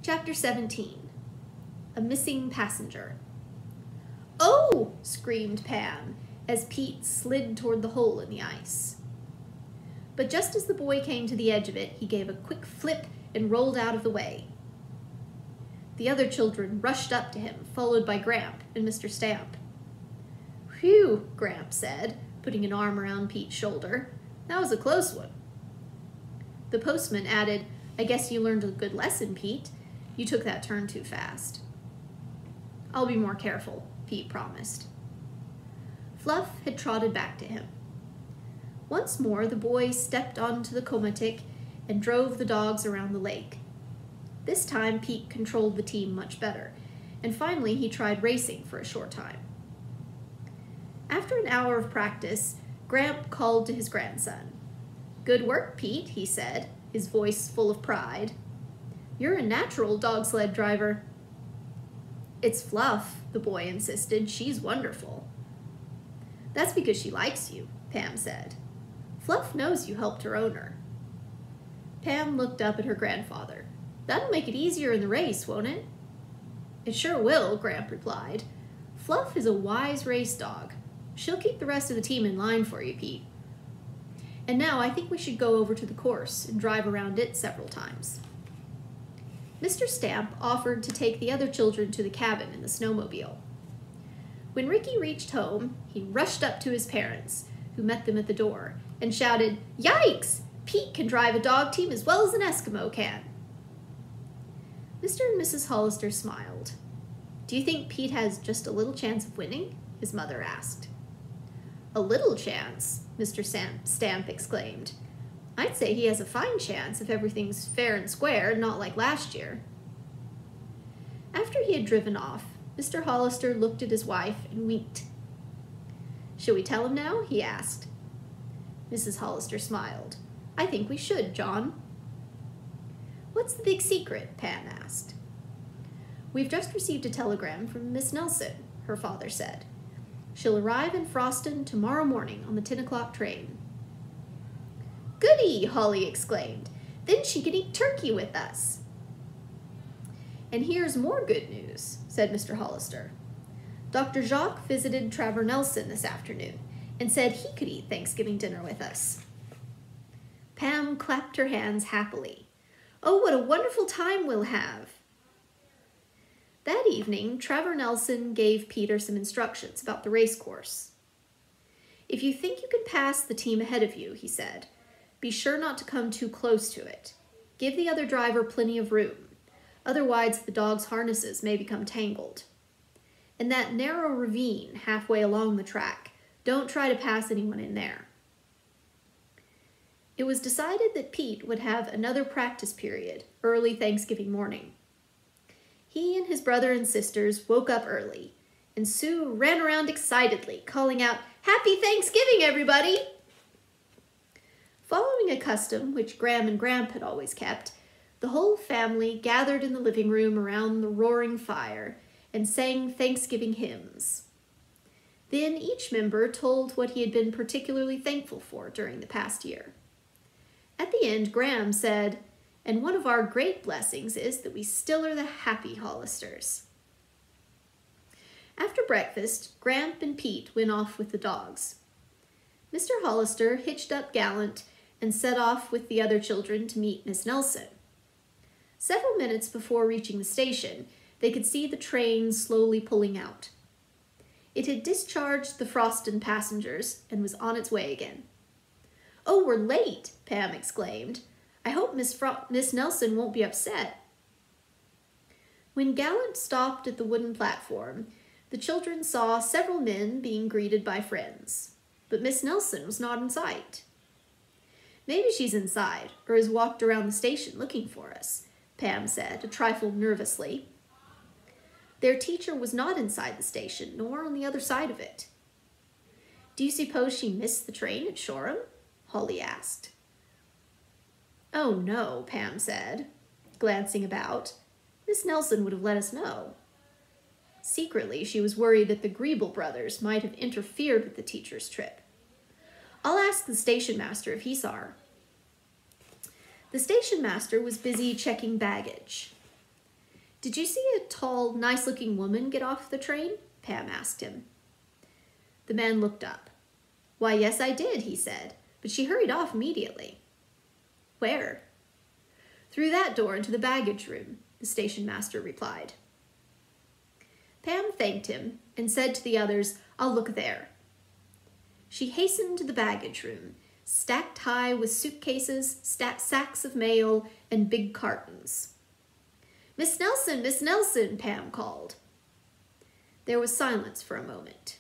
Chapter 17. A Missing Passenger. "Oh!" screamed Pam, as Pete slid toward the hole in the ice. But just as the boy came to the edge of it, he gave a quick flip and rolled out of the way. The other children rushed up to him, followed by Gramp and Mr. Stamp. "Whew," Gramp said, putting an arm around Pete's shoulder. "That was a close one." The postman added, "I guess you learned a good lesson, Pete. You took that turn too fast." "I'll be more careful," Pete promised. Fluff had trotted back to him. Once more, the boy stepped onto the komatik and drove the dogs around the lake. This time, Pete controlled the team much better, and finally he tried racing for a short time. After an hour of practice, Gramp called to his grandson. "Good work, Pete," he said, his voice full of pride. "You're a natural dog sled driver." "It's Fluff," the boy insisted. "She's wonderful." "That's because she likes you," Pam said. "Fluff knows you helped her owner." Pam looked up at her grandfather. "That'll make it easier in the race, won't it?" "It sure will," Gramp replied. "Fluff is a wise race dog. She'll keep the rest of the team in line for you, Pete. And now I think we should go over to the course and drive around it several times." Mr. Stamp offered to take the other children to the cabin in the snowmobile. When Ricky reached home, he rushed up to his parents, who met them at the door, and shouted, "Yikes! Pete can drive a dog team as well as an Eskimo can." Mr. and Mrs. Hollister smiled. "Do you think Pete has just a little chance of winning?" his mother asked. "A little chance?" Mr. Stamp exclaimed. "I'd say he has a fine chance if everything's fair and square, not like last year." After he had driven off, Mr. Hollister looked at his wife and winked. "Shall we tell him now?" he asked. Mrs. Hollister smiled. "I think we should, John." "What's the big secret?" Pam asked. "We've just received a telegram from Miss Nelson," her father said. "She'll arrive in Froston tomorrow morning on the 10 o'clock train." "Goody!" Holly exclaimed. "Then she can eat turkey with us." "And here's more good news," said Mr. Hollister. "Dr. Jacques visited Trevor Nelson this afternoon and said he could eat Thanksgiving dinner with us." Pam clapped her hands happily. "Oh, what a wonderful time we'll have." That evening, Trevor Nelson gave Peter some instructions about the race course. "If you think you can pass the team ahead of you," he said, "be sure not to come too close to it. Give the other driver plenty of room. Otherwise, the dog's harnesses may become tangled. In that narrow ravine halfway along the track, don't try to pass anyone in there." It was decided that Pete would have another practice period early Thanksgiving morning. He and his brother and sisters woke up early, and Sue ran around excitedly, calling out, "Happy Thanksgiving, everybody!" Following a custom which Gram and Gramp had always kept, the whole family gathered in the living room around the roaring fire and sang Thanksgiving hymns. Then each member told what he had been particularly thankful for during the past year. At the end, Gram said, "And one of our great blessings is that we still are the happy Hollisters." After breakfast, Gramp and Pete went off with the dogs. Mr. Hollister hitched up Gallant and set off with the other children to meet Miss Nelson. Several minutes before reaching the station, they could see the train slowly pulling out. It had discharged the Froston passengers and was on its way again. "Oh, we're late!" Pam exclaimed. "I hope Miss Nelson won't be upset." When Gallant stopped at the wooden platform, the children saw several men being greeted by friends, but Miss Nelson was not in sight. "Maybe she's inside, or has walked around the station looking for us," Pam said, a trifle nervously. Their teacher was not inside the station, nor on the other side of it. "Do you suppose she missed the train at Shoreham?" Holly asked. "Oh, no," Pam said, glancing about. "Miss Nelson would have let us know." Secretly, she was worried that the Griebel brothers might have interfered with the teacher's trip. "I'll ask the station master if he saw her." The station master was busy checking baggage. "Did you see a tall, nice-looking woman get off the train?" Pam asked him. The man looked up. "Why, yes, I did," he said, "but she hurried off immediately." "Where?" "Through that door into the baggage room," the station master replied. Pam thanked him and said to the others, "I'll look there." She hastened to the baggage room, stacked high with suitcases, sacks of mail, and big cartons. "Miss Nelson, Miss Nelson," Pam called. There was silence for a moment.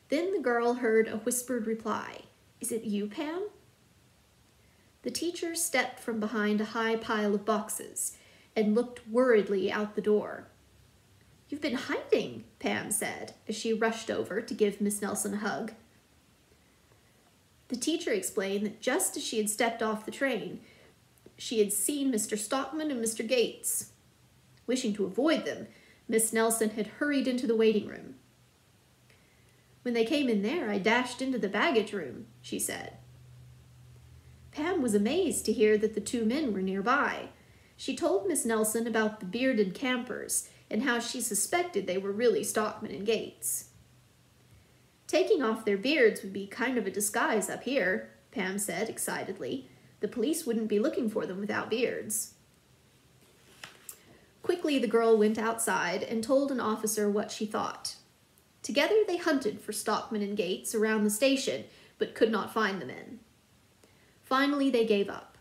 Then the girl heard a whispered reply. "Is it you, Pam?" The teacher stepped from behind a high pile of boxes and looked worriedly out the door. "You've been hiding," Pam said as she rushed over to give Miss Nelson a hug. The teacher explained that just as she had stepped off the train, she had seen Mr. Stockman and Mr. Gates. Wishing to avoid them, Miss Nelson had hurried into the waiting room. "When they came in there, I dashed into the baggage room," she said. Pam was amazed to hear that the two men were nearby. She told Miss Nelson about the bearded campers and how she suspected they were really Stockman and Gates. "Taking off their beards would be kind of a disguise up here," Pam said excitedly. "The police wouldn't be looking for them without beards." Quickly, the girl went outside and told an officer what she thought. Together, they hunted for Stockman and Gates around the station, but could not find the men. Finally, they gave up,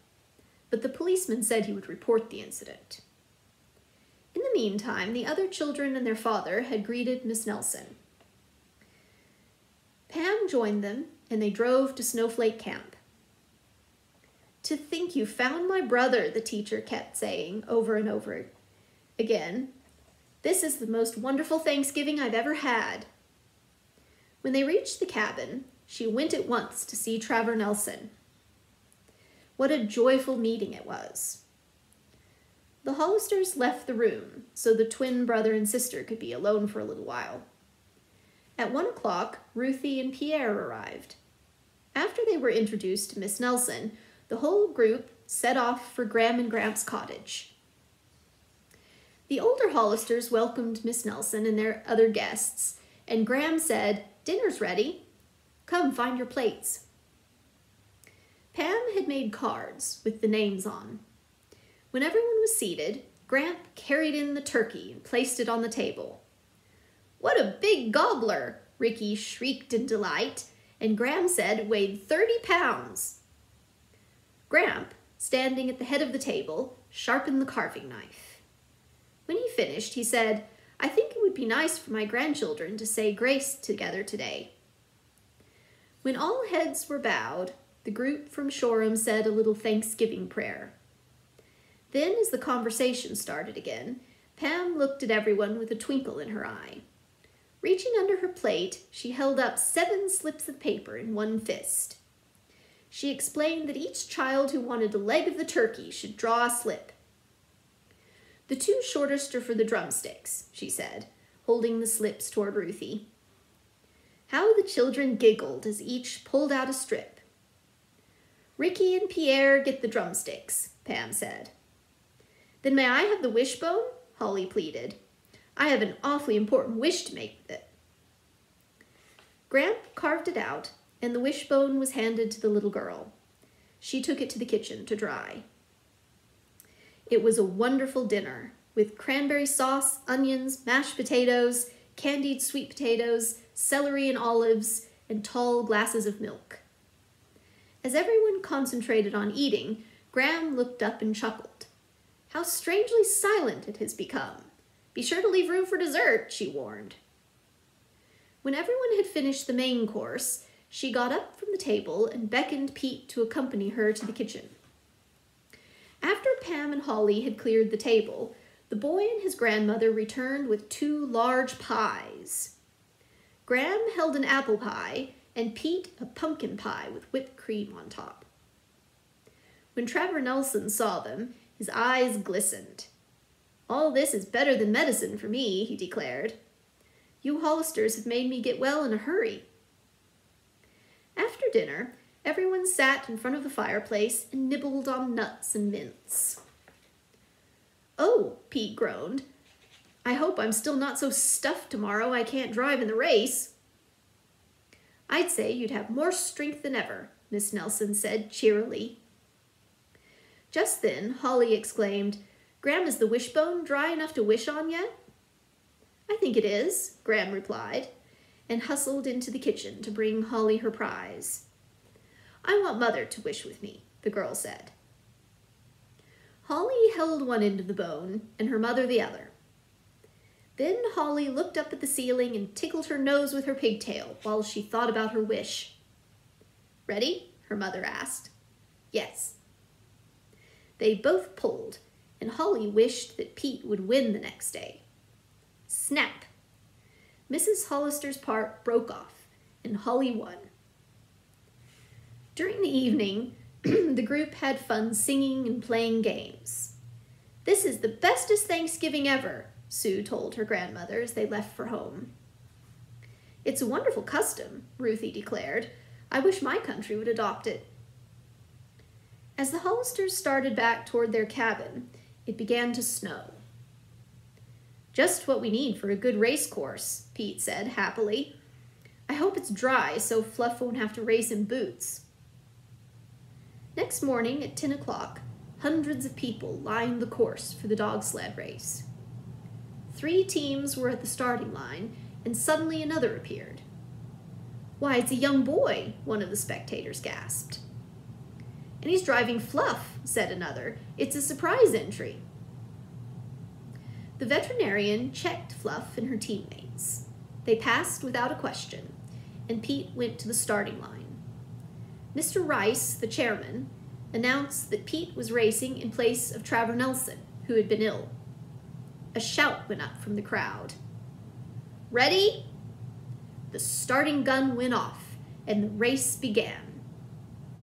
but the policeman said he would report the incident. In the meantime, the other children and their father had greeted Miss Nelson. Pam joined them, and they drove to Snowflake Camp. "To think you found my brother," the teacher kept saying over and over again. "This is the most wonderful Thanksgiving I've ever had." When they reached the cabin, she went at once to see Trevor Nelson. What a joyful meeting it was. The Hollisters left the room so the twin brother and sister could be alone for a little while. At 1 o'clock, Ruthie and Pierre arrived. After they were introduced to Miss Nelson, the whole group set off for Gram and Gramps' cottage. The older Hollisters welcomed Miss Nelson and their other guests, and Gram said, "Dinner's ready. Come, find your plates." Pam had made cards with the names on. When everyone was seated, Gramp carried in the turkey and placed it on the table. "What a big gobbler!" Ricky shrieked in delight, and Gram said it weighed 30 pounds. Gramp, standing at the head of the table, sharpened the carving knife. When he finished, he said, "I think it would be nice for my grandchildren to say grace together today." When all heads were bowed, the group from Shoreham said a little Thanksgiving prayer. Then, as the conversation started again, Pam looked at everyone with a twinkle in her eye. Reaching under her plate, she held up 7 slips of paper in one fist. She explained that each child who wanted a leg of the turkey should draw a slip. "The 2 shortest are for the drumsticks," she said, holding the slips toward Ruthie. How the children giggled as each pulled out a strip. "Ricky and Pierre get the drumsticks," Pam said. "Then may I have the wishbone?" Holly pleaded. "I have an awfully important wish to make with it." Gramp carved it out, and the wishbone was handed to the little girl. She took it to the kitchen to dry. It was a wonderful dinner, with cranberry sauce, onions, mashed potatoes, candied sweet potatoes, celery and olives, and tall glasses of milk. As everyone concentrated on eating, Gram looked up and chuckled. "How strangely silent it has become. Be sure to leave room for dessert," she warned. When everyone had finished the main course, she got up from the table and beckoned Pete to accompany her to the kitchen. After Pam and Holly had cleared the table, the boy and his grandmother returned with 2 large pies. Gram held an apple pie, and Pete a pumpkin pie with whipped cream on top. When Trevor Nelson saw them, his eyes glistened. "All this is better than medicine for me," he declared. "You Hollisters have made me get well in a hurry." After dinner, everyone sat in front of the fireplace and nibbled on nuts and mints. "Oh," Pete groaned, I hope I'm still not so stuffed tomorrow I can't drive in the race. I'd say you'd have more strength than ever, Miss Nelson said cheerily. Just then, Holly exclaimed, Graham, is the wishbone dry enough to wish on yet? I think it is, Graham replied, and hustled into the kitchen to bring Holly her prize. I want Mother to wish with me, the girl said. Holly held one end of the bone and her mother the other. Then Holly looked up at the ceiling and tickled her nose with her pigtail while she thought about her wish. Ready? Her mother asked. Yes. They both pulled, and Holly wished that Pete would win the next day. Snap! Mrs. Hollister's part broke off, and Holly won. During the evening, the group had fun singing and playing games. This is the bestest Thanksgiving ever, Sue told her grandmother as they left for home. It's a wonderful custom, Ruthie declared. I wish my country would adopt it. As the Hollisters started back toward their cabin, it began to snow. Just what we need for a good race course, Pete said happily. I hope it's dry so Fluff won't have to race in boots. Next morning at 10 o'clock, hundreds of people lined the course for the dog sled race. 3 teams were at the starting line, and suddenly another appeared. Why, it's a young boy, one of the spectators gasped. And he's driving Fluff, said another. It's a surprise entry. The veterinarian checked Fluff and her teammates. They passed without a question, and Pete went to the starting line. Mr. Rice, the chairman, announced that Pete was racing in place of Travers Nelson, who had been ill. A shout went up from the crowd. Ready? The starting gun went off, and the race began.